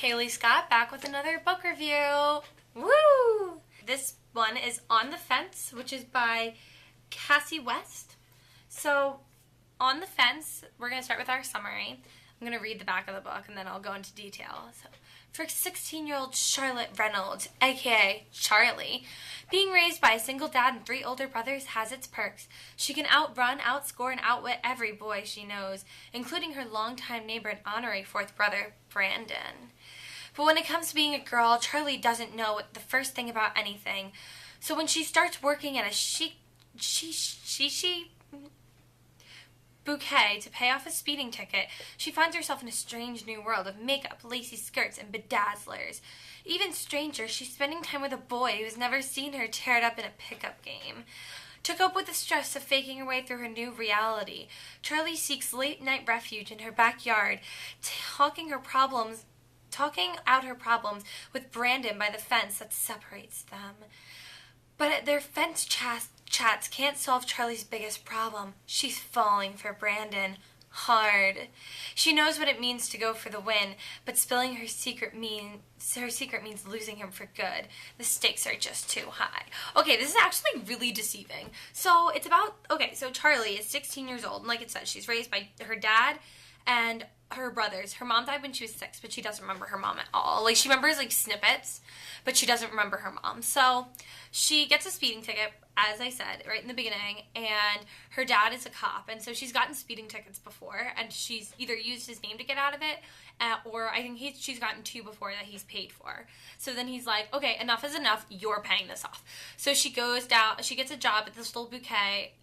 Kaylee Scott, back with another book review. Woo! This one is On the Fence, which is by Kasie West. So, On the Fence, we're going to start with our summary. I'm going to read the back of the book and then I'll go into detail. So, for 16-year-old Charlotte Reynolds, aka Charlie, being raised by a single dad and 3 older brothers has its perks. She can outrun, outscore, and outwit every boy she knows, including her longtime neighbor and honorary 4th brother, Brandon. But when it comes to being a girl, Charlie doesn't know the first thing about anything. So when she starts working at a chic bouquet to pay off a speeding ticket, she finds herself in a strange new world of makeup, lacy skirts, and bedazzlers. Even stranger, she's spending time with a boy who's never seen her teared up in a pickup game. To cope with the stress of faking her way through her new reality, Charlie seeks late-night refuge in her backyard, talking out her problems with Brandon by the fence that separates them. But their fence chats can't solve Charlie's biggest problem. She's falling for Brandon. Hard. She knows what it means to go for the win, but spilling her secret means losing him for good. The stakes are just too high. Okay, this is actually really deceiving. So it's about, so Charlie is 16 years old, and like it says, she's raised by her dad and her brothers. Her mom died when she was 6, but she doesn't remember her mom at all. Like, she remembers, like, snippets, but she doesn't remember her mom. So she gets a speeding ticket, as I said, right in the beginning, and her dad is a cop, and so she's gotten speeding tickets before, and she's either used his name to get out of it, or I think she's gotten 2 before that he's paid for. So then he's like, okay, enough is enough, you're paying this off. So she goes down, she gets a job at this little boutique,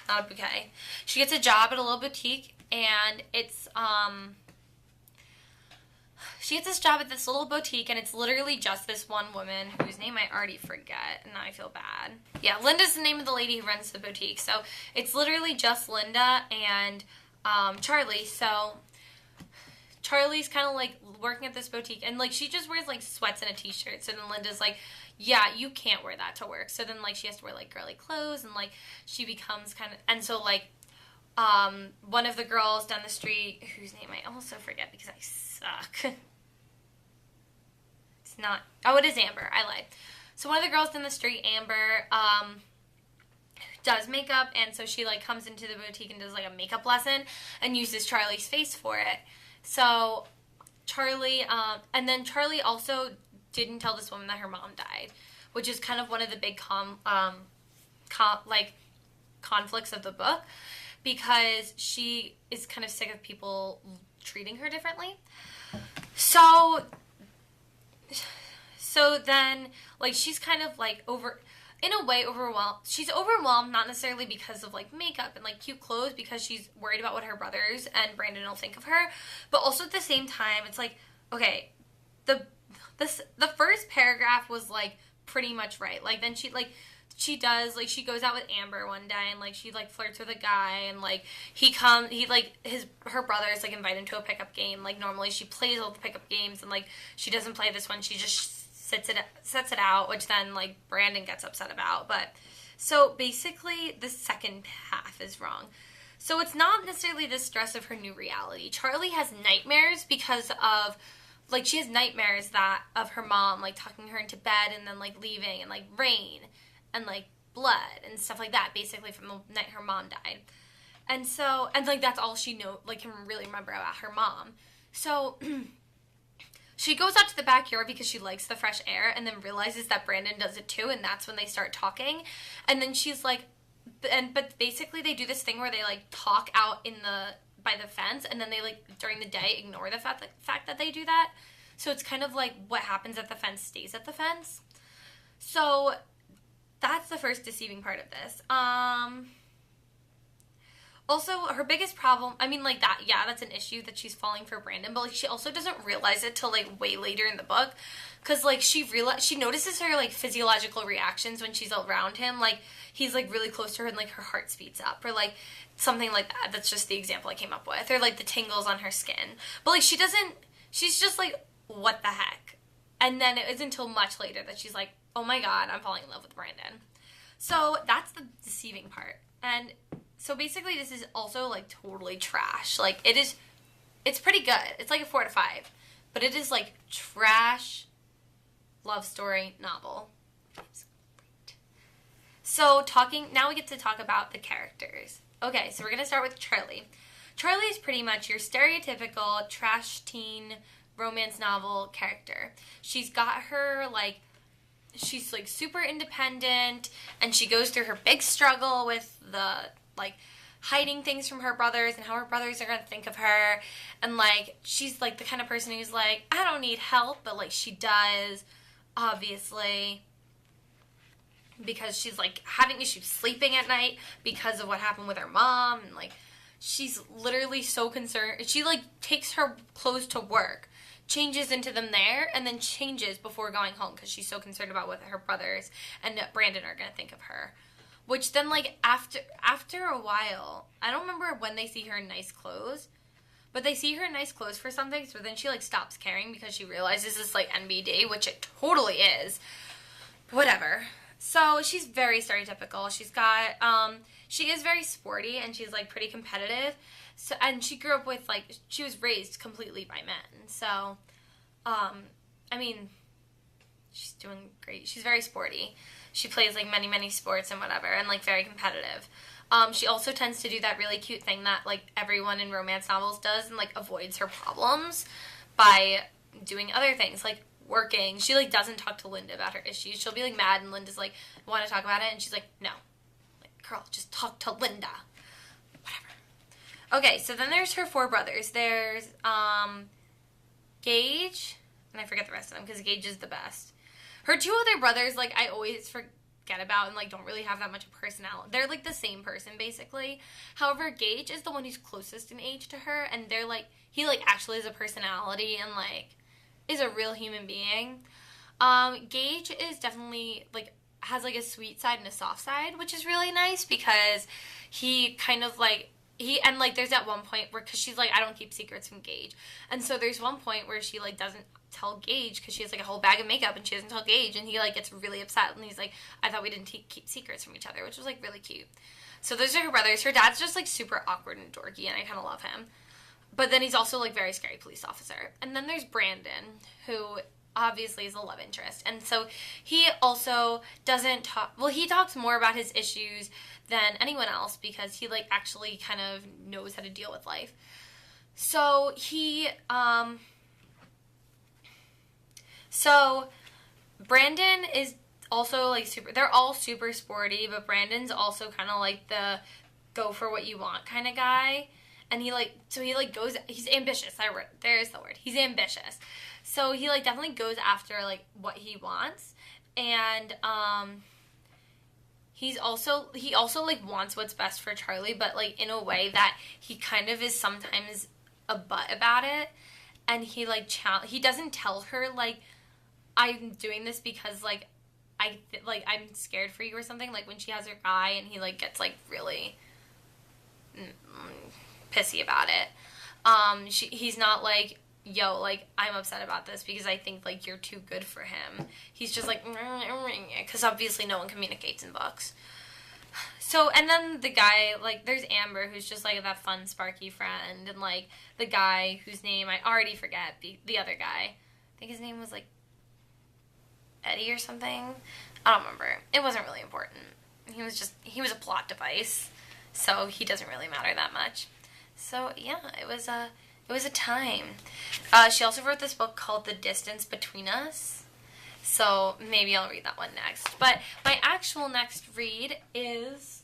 not a bouquet. She gets a job at a little boutique, and it's, she gets this job at this little boutique, and it's literally just this one woman, whose name I already forget, and now I feel bad. Yeah, Linda's the name of the lady who runs the boutique, so it's literally just Linda and, Charlie, so Charlie's kind of, like, working at this boutique, and, like, she just wears, like, sweats and a t-shirt, so then Linda's like, yeah, you can't wear that to work, so then, like, she has to wear, like, girly clothes, and, like, she becomes kind of, and so, like, one of the girls down the street, whose name I also forget because I suck, it's not, oh, it is Amber, I lied, so one of the girls down the street, Amber, does makeup, and so she, like, comes into the boutique and does, like, a makeup lesson, and uses Charlie's face for it. So Charlie, and then Charlie also didn't tell this woman that her mom died, which is kind of one of the big conflicts of the book, because she is kind of sick of people treating her differently. So then, like, she's kind of, like, overwhelmed. She's overwhelmed, not necessarily because of, like, makeup and, like, cute clothes, because she's worried about what her brothers and Brandon will think of her, but also at the same time, it's like, okay, the first paragraph was, like, pretty much right. Like, then she goes out with Amber one day, and, like, she, like, flirts with a guy, and, like, her brothers, like, invite him to a pickup game. Like, normally she plays all the pickup games, and, like, she doesn't play this one, she just sets it out, which then, like, Brandon gets upset about. But so basically the second half is wrong. So it's not necessarily the stress of her new reality. Charlie has nightmares because of, like, she has nightmares of her mom, like, tucking her into bed and then, like, leaving, and, like, rain and, like, blood and stuff like that, basically from the night her mom died. And so, and, like, that's all she can really remember about her mom. So she goes out to the backyard because she likes the fresh air, and then realizes that Brandon does it too, and that's when they start talking. And then she's like, but basically they do this thing where they, like, talk out by the fence, and then they, like, during the day ignore the fact that they do that. So it's kind of like what happens at the fence stays at the fence. So that's the first deceiving part of this. Also, her biggest problem, I mean, like, that's an issue that she's falling for Brandon, but, like, she also doesn't realize it till, like, way later in the book, because, like, she notices her, like, physiological reactions when she's around him, like, he's, like, really close to her, and, like, her heart speeds up, or, like, something like that. That's just the example I came up with, or, like, the tingles on her skin, but, like, she's just, like, what the heck, and then it isn't until much later that she's like, oh my god, I'm falling in love with Brandon. So that's the deceiving part, and so basically this is also, like, totally trash. Like, it is It's pretty good. It's like a 4 to 5. But it is like trash love story novel. It's great. So now we get to talk about the characters. Okay, so we're going to start with Charlie. Charlie is pretty much your stereotypical trash teen romance novel character. She's got her, like, she's, like, super independent, and she goes through her big struggle with the, like, hiding things from her brothers and how her brothers are going to think of her. And, like, she's, like, the kind of person who's, like, I don't need help, but, like, she does, obviously, because she's, like, having issues sleeping at night because of what happened with her mom, and, like, she's literally so concerned. She, like, takes her clothes to work, changes into them there, and then changes before going home because she's so concerned about what her brothers and Brandon are going to think of her. Which then, like, after a while, I don't remember when they see her in nice clothes, but they see her in nice clothes for something, so then she, like, stops caring because she realizes it's, like, NBD, which it totally is. Whatever. So, she's very stereotypical. She's got, she is very sporty, and she's, like, pretty competitive. So, and she grew up with, like, she was raised completely by men. So, I mean, she's doing great. She's very sporty. She plays, like, many, many sports and whatever, and, like, very competitive. She also tends to do that really cute thing that, like, everyone in romance novels does and, like, avoids her problems by doing other things, like working. She, like, doesn't talk to Linda about her issues. She'll be, like, mad, and Linda's like, want to talk about it? And she's like, no. Like, girl, just talk to Linda. Whatever. Okay, so then there's her 4 brothers. There's, Gage, and I forget the rest of them, because Gage is the best. Her 2 other brothers, like, I always forget about and, like, don't really have that much personality. They're, like, the same person, basically. However, Gage is the one who's closest in age to her, and they're, like, he, like, actually has a personality and, like, is a real human being. Gage is definitely, like, has, like, a sweet side and a soft side, which is really nice because he kind of, like, and, like, there's that one point where, because she's like, I don't keep secrets from Gage. And so there's one point where she, like, doesn't tell Gage because she has, like, a whole bag of makeup and she doesn't tell Gage. And he, like, gets really upset. And he's like, I thought we didn't keep secrets from each other, which was, like, really cute. So those are her brothers. Her dad's just, like, super awkward and dorky, and I kind of love him. But then he's also, like, very scary police officer. And then there's Brandon, who obviously is a love interest. And so he also doesn't talk, well, he talks more about his issues than anyone else because he, like, actually kind of knows how to deal with life. So Brandon is also, like, they're all super sporty, but Brandon's also kind of like the go for what you want kind of guy. And he, like, goes, he's ambitious. There's the word. He's ambitious. So he, like, definitely goes after, like, what he wants. And, he also, like, wants what's best for Charlie, but, like, in a way that he kind of is sometimes a butt about it. And he, like, he doesn't tell her, like, I'm doing this because, like, I'm scared for you or something. Like, when she has her guy and he, like, gets, like, really pissy about it. He's not like, yo, like, I'm upset about this because I think, like, you're too good for him. He's just like, because obviously no one communicates in books. So, and then the guy, like, there's Amber, who's just, like, that fun, sparky friend, and, like, the guy whose name I already forget, the other guy. I think his name was, like, Eddie or something. I don't remember. It wasn't really important. He was a plot device, so he doesn't really matter that much. So, yeah, it was a time. She also wrote this book called The Distance Between Us. So, maybe I'll read that one next. But my actual next read is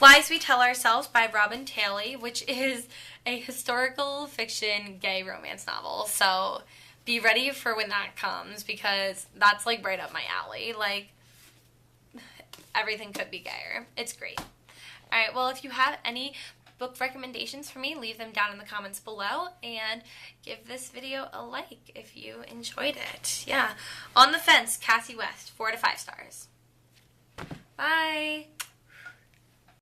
Lies We Tell Ourselves by Robin Taylor, which is a historical fiction gay romance novel. So, be ready for when that comes, because that's, like, right up my alley. Like, everything could be gayer. It's great. Alright, well, if you have any book recommendations for me, leave them down in the comments below, and give this video a like if you enjoyed it. Yeah. On the Fence, Kasie West, 4 to 5 stars. Bye!